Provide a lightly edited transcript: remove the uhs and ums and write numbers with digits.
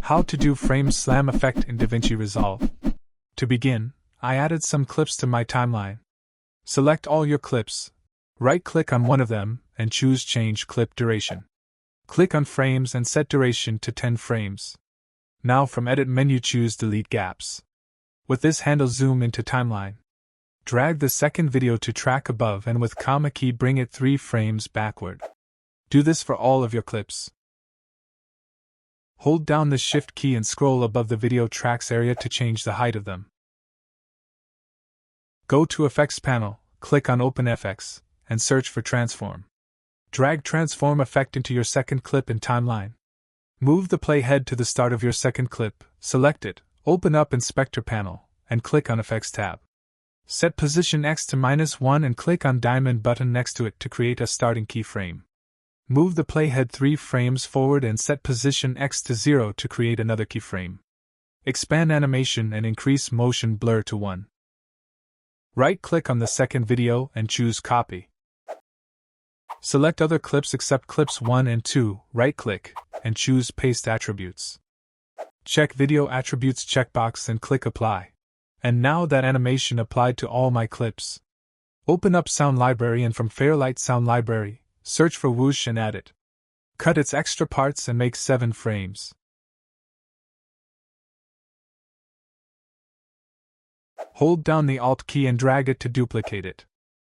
How to do frame slam effect in DaVinci Resolve. To begin, I added some clips to my timeline. Select all your clips. Right-click on one of them and choose Change Clip Duration. Click on Frames and set duration to 10 frames. Now from Edit menu choose Delete Gaps. With this handle zoom into timeline. Drag the second video to track above and with comma key bring it 3 frames backward. Do this for all of your clips. Hold down the Shift key and scroll above the video tracks area to change the height of them. Go to Effects panel, click on Open FX, and search for Transform. Drag Transform Effect into your second clip in timeline. Move the playhead to the start of your second clip, select it, open up Inspector panel, and click on Effects tab. Set position X to -1 and click on diamond button next to it to create a starting keyframe. Move the playhead 3 frames forward and set position X to 0 to create another keyframe. Expand animation and increase motion blur to 1. Right-click on the second video and choose Copy. Select other clips except clips 1 and 2, right-click, and choose Paste Attributes. Check Video Attributes checkbox and click Apply. And now that animation applied to all my clips. Open up Sound Library and from Fairlight Sound Library, search for whoosh and add it. Cut its extra parts and make 7 frames. Hold down the Alt key and drag it to duplicate it.